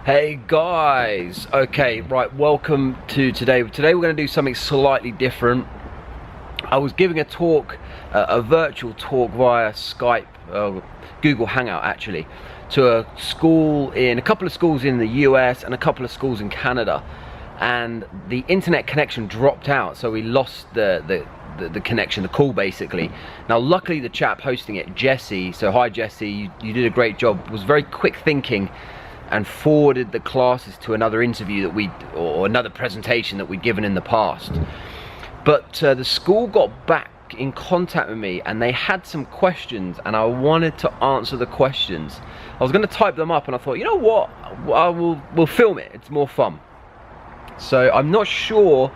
Hey guys, okay, right, welcome to today. Today we're going to do something slightly different. I was giving a talk, a virtual talk via Skype, Google Hangout actually, to a couple of schools in the US and a couple of schools in Canada, and the internet connection dropped out, so we lost the connection, the call basically. Now luckily the chap hosting it, Jesse, so hi Jesse, you did a great job, was very quick thinking and forwarded the classes to another interview or another presentation that we'd given in the past. But the school got back in contact with me and they had some questions and I wanted to answer the questions. I was going to type them up and I thought, you know what, we'll film it, it's more fun. So I'm not sure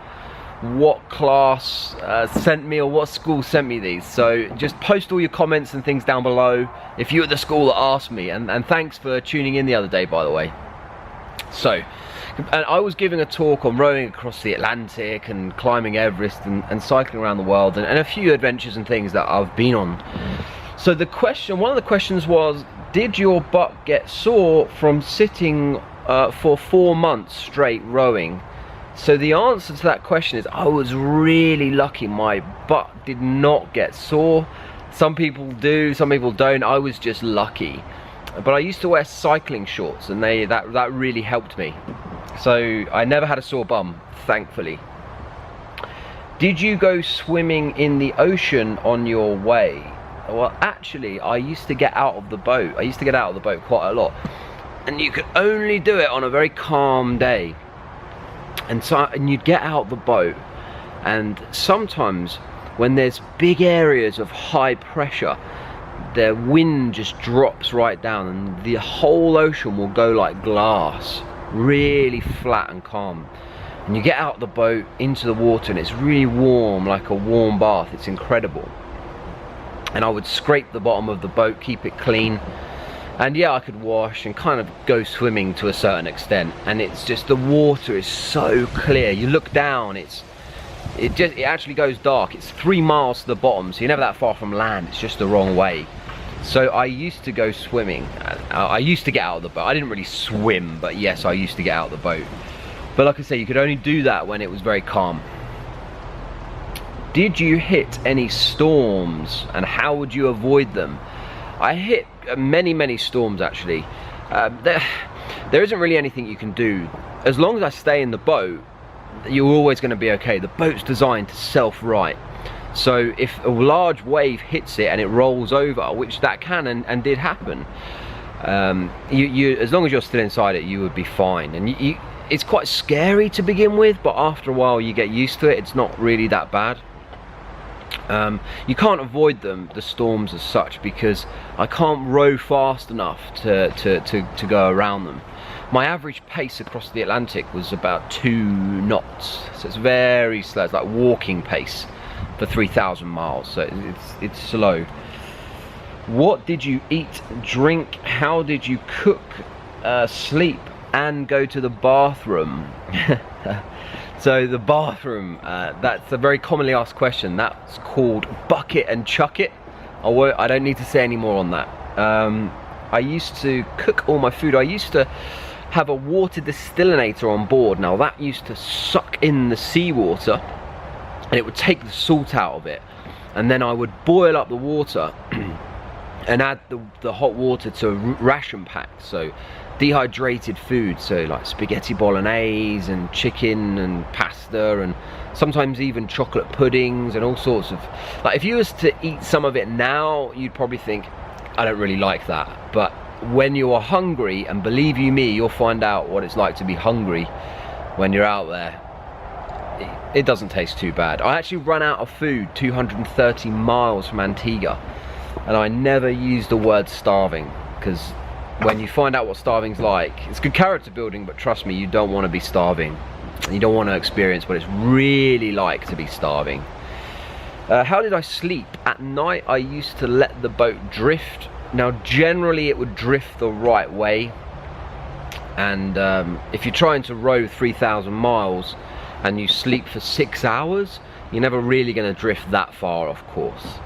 what class sent me or what school sent me these, so just post all your comments and things down below if you're at the school that asked me, and thanks for tuning in the other day, by the way. So, and I was giving a talk on rowing across the Atlantic and climbing Everest and cycling around the world, and a few adventures and things that I've been on. So one of the questions was, did your butt get sore from sitting for 4 months straight rowing? So the answer to that question is, I was really lucky. My butt did not get sore. Some people do, some people don't. I was just lucky. But I used to wear cycling shorts and that really helped me. So I never had a sore bum, thankfully. Did you go swimming in the ocean on your way? Well, actually, I used to get out of the boat. I used to get out of the boat quite a lot. And you could only do it on a very calm day. And you'd get out the boat, and sometimes when there's big areas of high pressure, the wind just drops right down and the whole ocean will go like glass, really flat and calm. And you get out the boat into the water and it's really warm, like a warm bath. It's incredible. And I would scrape the bottom of the boat, keep it clean. And yeah, I could wash and kind of go swimming to a certain extent, and it's just, the water is so clear. You look down, it actually goes dark. It's 3 miles to the bottom, so you're never that far from land. It's just the wrong way. So I used to go swimming. I used to get out of the boat. I didn't really swim, but yes, I used to get out of the boat. But like I say, you could only do that when it was very calm. Did you hit any storms, and how would you avoid them? I hit many storms actually. There isn't really anything you can do. As long as I stay in the boat, you're always going to be okay. The boat's designed to self-right. So if a large wave hits it and it rolls over, which that can and did happen, as long as you're still inside it, you would be fine. And it's quite scary to begin with, but after a while you get used to it. It's not really that bad. You can't avoid the storms as such, because I can't row fast enough to go around them. My average pace across the Atlantic was about 2 knots, so it's very slow. It's like walking pace for 3,000 miles, so it's slow. What did you eat, drink? How did you cook, sleep, and go to the bathroom? So the bathroom, that's a very commonly asked question. That's called bucket and chuck it. I don't need to say any more on that. I used to cook all my food. I used to have a water distillinator on board. Now that used to suck in the seawater and it would take the salt out of it. And then I would boil up the water and add the hot water to ration packs. So dehydrated food, so like spaghetti bolognese and chicken and pasta, and sometimes even chocolate puddings and all sorts of, like, if you was to eat some of it now, you'd probably think, I don't really like that. But when you are hungry, and believe you me, you'll find out what it's like to be hungry when you're out there, it doesn't taste too bad. I actually ran out of food 230 miles from Antigua, and I never used the word starving, because when you find out what starving's like, it's good character building, but trust me, you don't want to be starving. You don't want to experience what it's really like to be starving. How did I sleep? At night, I used to let the boat drift. Now, generally, it would drift the right way. And if you're trying to row 3,000 miles and you sleep for 6 hours, you're never really going to drift that far, of course.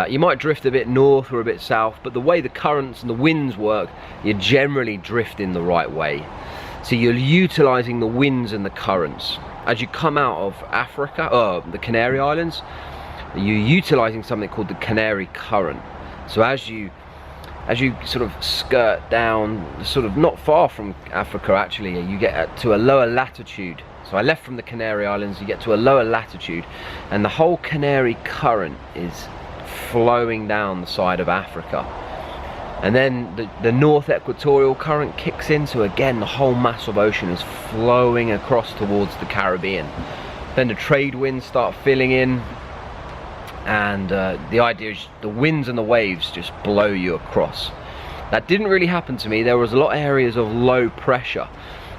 You might drift a bit north or a bit south, but the way the currents and the winds work, you generally drift in the right way. So you're utilizing the winds and the currents. As you come out of Africa, the Canary Islands, you're utilizing something called the Canary Current. So as you sort of skirt down, sort of not far from Africa actually, you get to a lower latitude. So I left from the Canary Islands, you get to a lower latitude, and the whole Canary Current is flowing down the side of Africa. And then the North Equatorial Current kicks in, so again the whole mass of ocean is flowing across towards the Caribbean. Then the trade winds start filling in, and the idea is the winds and the waves just blow you across. That didn't really happen to me. There was a lot of areas of low pressure.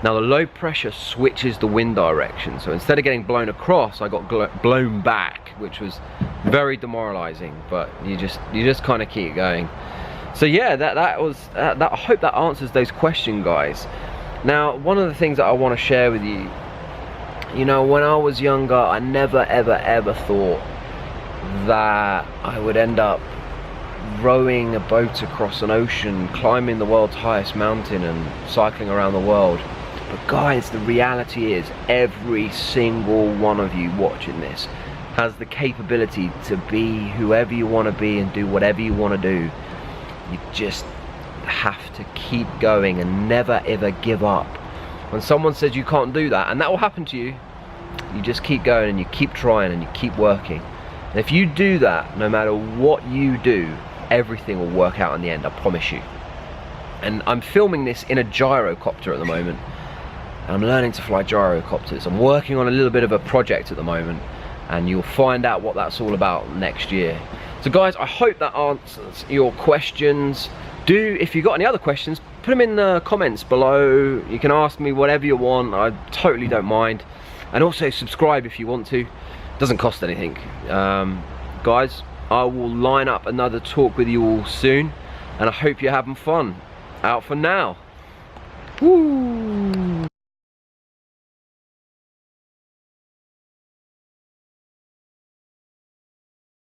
Now the low pressure switches the wind direction, so instead of getting blown across, I got blown back, which was very demoralizing, but you just kind of keep going. So yeah, I hope that answers those questions, guys. Now, one of the things that I want to share with you, you know, when I was younger, I never ever thought that I would end up rowing a boat across an ocean, climbing the world's highest mountain and cycling around the world. But guys, the reality is every single one of you watching this has the capability to be whoever you want to be and do whatever you want to do. You just have to keep going and never ever give up. When someone says you can't do that, and that will happen to you, you just keep going and you keep trying and you keep working. And if you do that, no matter what you do, everything will work out in the end, I promise you. And I'm filming this in a gyrocopter at the moment. And I'm learning to fly gyrocopters. I'm working on a little bit of a project at the moment, and you'll find out what that's all about next year. So guys, I hope that answers your questions. If you've got any other questions, put them in the comments below. You can ask me whatever you want, I totally don't mind. And also subscribe if you want to. It doesn't cost anything. Guys, I will line up another talk with you all soon, and I hope you're having fun. Out for now. Woo!